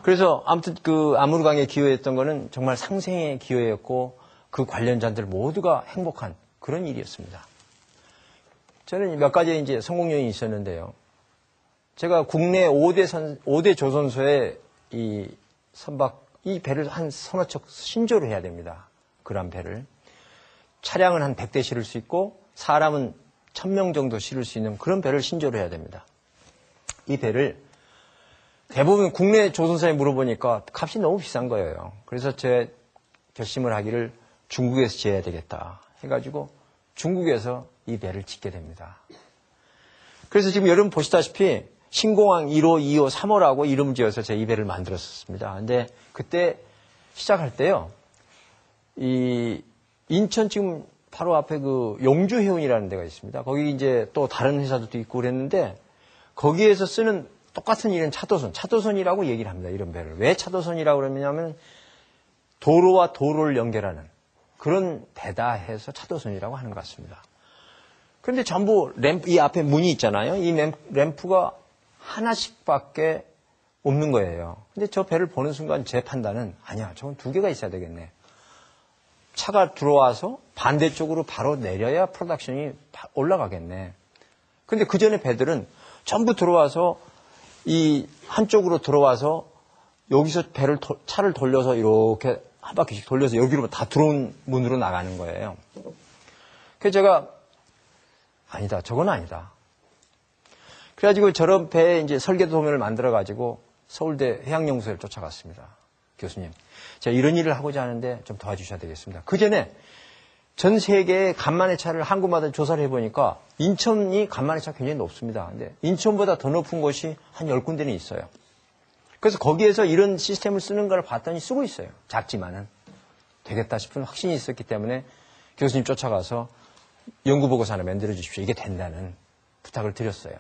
그래서 아무튼 그 아무르강에 기여했던 거는 정말 상생의 기여였고 그 관련자들 모두가 행복한 그런 일이었습니다. 저는 몇 가지 이제 성공 요인이 있었는데요. 제가 국내 5대 조선소에 이 배를 한 서너 척 신조를 해야 됩니다. 그런 배를. 차량은 한 100대 실을 수 있고 사람은 1000명 정도 실을 수 있는 그런 배를 신조를 해야 됩니다. 이 배를 대부분 국내 조선사에 물어보니까 값이 너무 비싼 거예요. 그래서 제 결심을 하기를 중국에서 지어야 되겠다 해가지고 중국에서 이 배를 짓게 됩니다. 그래서 지금 여러분 보시다시피 신공항 1호, 2호, 3호라고 이름 지어서 제가 이 배를 만들었습니다. 근데 그때 시작할 때요, 이 인천 지금 바로 앞에 그 용주해운이라는 데가 있습니다. 거기 이제 또 다른 회사들도 있고 그랬는데 거기에서 쓰는 똑같은 이름 차도선이라고 얘기를 합니다. 이런 배를. 왜 차도선이라고 그러냐면 도로와 도로를 연결하는 그런 배다 해서 차도선이라고 하는 것 같습니다. 그런데 전부 이 앞에 문이 있잖아요. 이 램프가 하나씩밖에 없는 거예요. 근데 저 배를 보는 순간 제 판단은 아니야, 저건 2개가 있어야 되겠네. 차가 들어와서 반대쪽으로 바로 내려야 프로덕션이 올라가겠네. 근데 그 전에 배들은 전부 들어와서 이 한쪽으로 들어와서 여기서 차를 돌려서 이렇게 한 바퀴씩 돌려서 여기로 다 들어온 문으로 나가는 거예요. 그래서 제가 아니다, 저건 아니다. 그래가지고 저런 배에 이제 설계 도면을 만들어가지고 서울대 해양연구소를 쫓아갔습니다. 교수님, 제가 이런 일을 하고자 하는데 좀 도와주셔야 되겠습니다. 그 전에 전 세계의 간만의 차를 한 곳마다 조사를 해보니까 인천이 간만의 차 굉장히 높습니다. 근데 인천보다 더 높은 곳이 한 10군데는 있어요. 그래서 거기에서 이런 시스템을 쓰는 걸 봤더니 쓰고 있어요. 작지만은. 되겠다 싶은 확신이 있었기 때문에 교수님 쫓아가서 연구보고서 하나 만들어 주십시오. 이게 된다는 부탁을 드렸어요.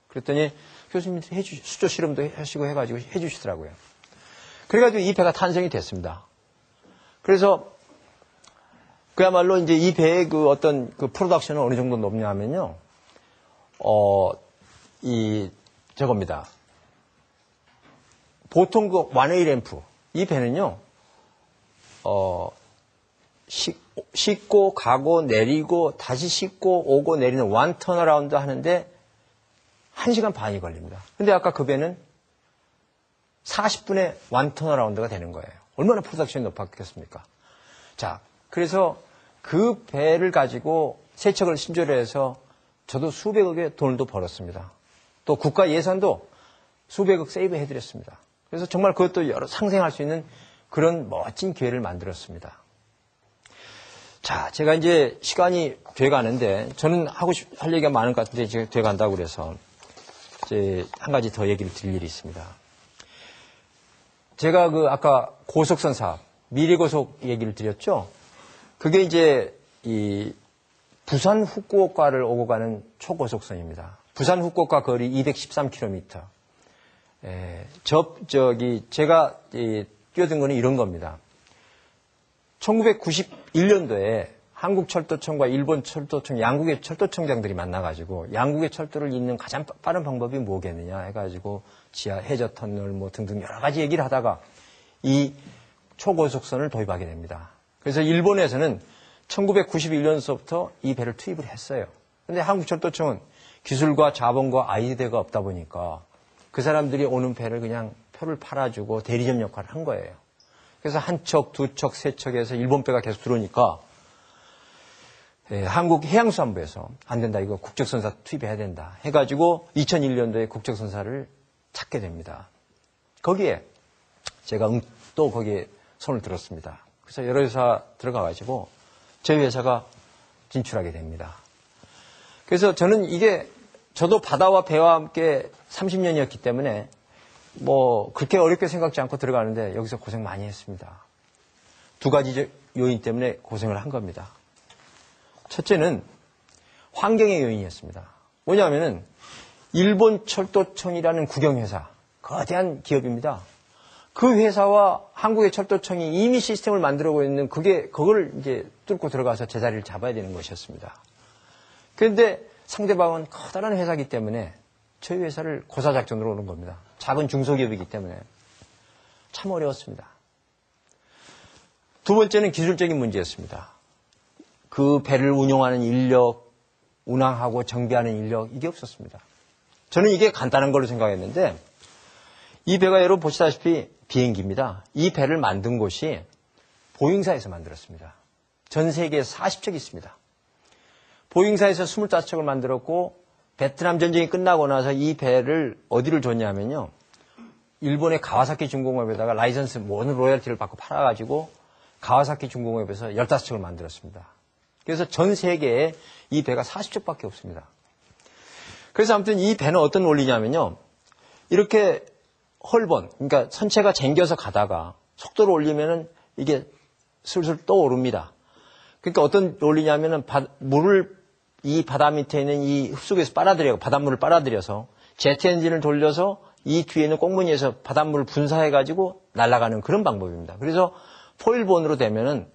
그랬더니 교수님 수조 실험도 하시고 해가지고 해주시더라고요. 그래가지고 이 배가 탄생이 됐습니다. 그래서 그야말로 이제 이 배의 그 어떤 그 프로덕션은 어느 정도 높냐 하면요. 저겁니다. 보통 그 원웨이 램프, 이 배는요, 싣고 가고 내리고 다시 싣고 오고 내리는 원 턴어라운드 하는데 1시간 반이 걸립니다. 근데 아까 그 배는 40분에 원 턴어라운드가 되는 거예요. 얼마나 프로덕션이 높았겠습니까? 자, 그래서 그 배를 가지고 세척을 신조를 해서 저도 수백억의 돈도 벌었습니다. 또 국가 예산도 수백억 세이브 해드렸습니다. 그래서 정말 그것도 여러 상생할 수 있는 그런 멋진 기회를 만들었습니다. 자, 제가 이제 시간이 돼 가는데 저는 할 얘기가 많은 것 같은데 이제 돼 간다고 그래서 이제 한 가지 더 얘기를 드릴 일이 있습니다. 제가 아까 고속선 사업, 미래고속 얘기를 드렸죠? 그게 이제 이 부산 후쿠오카를 오고 가는 초고속선입니다. 부산 후쿠오카 거리 213km. 제가 뛰어든 거는 이런 겁니다. 1991년도에 한국철도청과 일본철도청, 양국의 철도청장들이 만나가지고 양국의 철도를 잇는 가장 빠른 방법이 뭐겠느냐 해가지고 지하 해저터널 뭐 등등 여러 가지 얘기를 하다가 이 초고속선을 도입하게 됩니다. 그래서 일본에서는 1991년서부터 이 배를 투입을 했어요. 그런데 한국철도청은 기술과 자본과 아이디어가 없다 보니까 그 사람들이 오는 배를 그냥 표를 팔아주고 대리점 역할을 한 거예요. 그래서 한 척, 두 척, 세 척에서 일본 배가 계속 들어오니까 한국 해양수산부에서 안 된다, 이거 국적선사 투입해야 된다 해가지고 2001년도에 국적선사를 찾게 됩니다. 거기에 제가 또 거기에 손을 들었습니다. 그래서 여러 회사 들어가가지고 저희 회사가 진출하게 됩니다. 그래서 저는 저도 바다와 배와 함께 30년이었기 때문에 뭐 그렇게 어렵게 생각지 않고 들어가는데 여기서 고생 많이 했습니다. 2가지 요인 때문에 고생을 한 겁니다. 첫째는 환경의 요인이었습니다. 뭐냐면은 일본 철도청이라는 국영회사, 거대한 기업입니다. 그 회사와 한국의 철도청이 이미 시스템을 만들고 있는 그걸 이제 뚫고 들어가서 제자리를 잡아야 되는 것이었습니다. 그런데 상대방은 커다란 회사이기 때문에 저희 회사를 고사작전으로 오는 겁니다. 작은 중소기업이기 때문에. 참 어려웠습니다. 두 번째는 기술적인 문제였습니다. 그 배를 운용하는 인력, 운항하고 정비하는 인력, 이게 없었습니다. 저는 이게 간단한 걸로 생각했는데, 이 배가 여러분 보시다시피 비행기입니다. 이 배를 만든 곳이 보잉사에서 만들었습니다. 전 세계에 40척이 있습니다. 보잉사에서 25척을 만들었고, 베트남 전쟁이 끝나고 나서 이 배를 어디를 줬냐면요. 일본의 가와사키 중공업에다가 라이선스 모든 로열티를 받고 팔아가지고 가와사키 중공업에서 15척을 만들었습니다. 그래서 전 세계에 이 배가 40척밖에 없습니다. 그래서 아무튼 이 배는 어떤 원리냐면요. 이렇게 헐번, 그러니까 선체가 쟁겨서 가다가 속도를 올리면은 이게 슬슬 떠오릅니다. 그러니까 어떤 원리냐면은 물을 이 바다 밑에 있는 이 흡수구에서 빨아들여, 바닷물을 빨아들여서 제트 엔진을 돌려서 이 뒤에 있는 꽁무니에서 바닷물을 분사해가지고 날아가는 그런 방법입니다. 그래서 포일본으로 되면은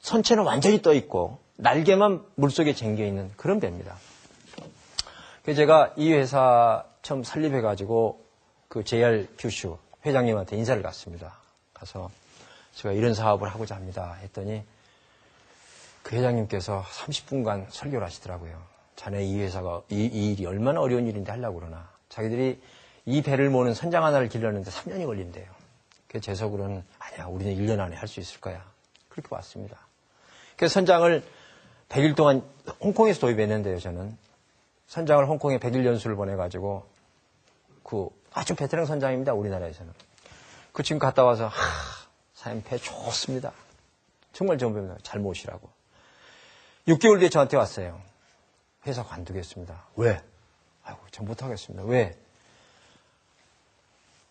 선체는 완전히 떠 있고 날개만 물속에 쟁겨 있는 그런 배입니다. 그래서 제가 이 회사 처음 설립해가지고 그 JR 큐슈 회장님한테 인사를 갔습니다. 가서 제가 이런 사업을 하고자 합니다. 했더니 그 회장님께서 30분간 설교를 하시더라고요. 자네 이 회사가 이 일이 얼마나 어려운 일인데 하려고 그러나. 자기들이 이 배를 모는 선장 하나를 길렀는데 3년이 걸린대요. 그래서 제 속으로는 아니야, 우리는 1년 안에 할 수 있을 거야. 그렇게 왔습니다. 그래서 선장을 100일 동안 홍콩에서 도입했는데요, 저는. 선장을 홍콩에 100일 연수를 보내가지고 그 아주 베테랑 선장입니다, 우리나라에서는. 그 지금 갔다 와서 사장님 배 좋습니다. 정말 좋은 배입니다. 잘 모시라고. 6개월 뒤에 저한테 왔어요. 회사 관두겠습니다. 왜? 아이고, 전 못하겠습니다. 왜?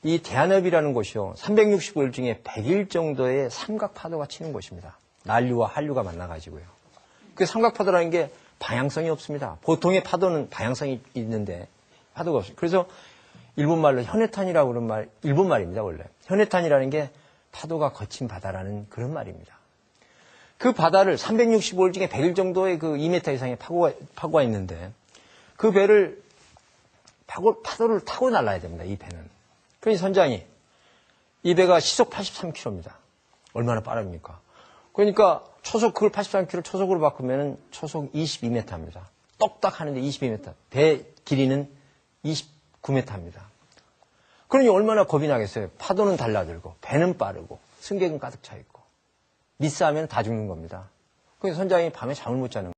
이 대한협이라는 곳이요. 365일 중에 100일 정도의 삼각파도가 치는 곳입니다. 난류와 한류가 만나가지고요. 그 삼각파도라는 게 방향성이 없습니다. 보통의 파도는 방향성이 있는데 파도가 없어요. 그래서 일본말로 현해탄이라고 그런 말, 일본말입니다, 원래. 현해탄이라는 게 파도가 거친 바다라는 그런 말입니다. 그 바다를 365일 중에 100일 정도의 그 2m 이상의 파고가 있는데 그 배를 파도를 타고 날아야 됩니다. 이 배는. 그러니 선장이 이 배가 시속 83km입니다. 얼마나 빠릅니까? 그러니까 초속 그걸 83km 초속으로 바꾸면 초속 22m입니다. 똑딱 하는데 22m. 배 길이는 29m입니다. 그러니 얼마나 겁이 나겠어요. 파도는 달라들고 배는 빠르고 승객은 가득 차 있고 미스하면 다 죽는 겁니다. 그래서 선장이 밤에 잠을 못 자는 거예요.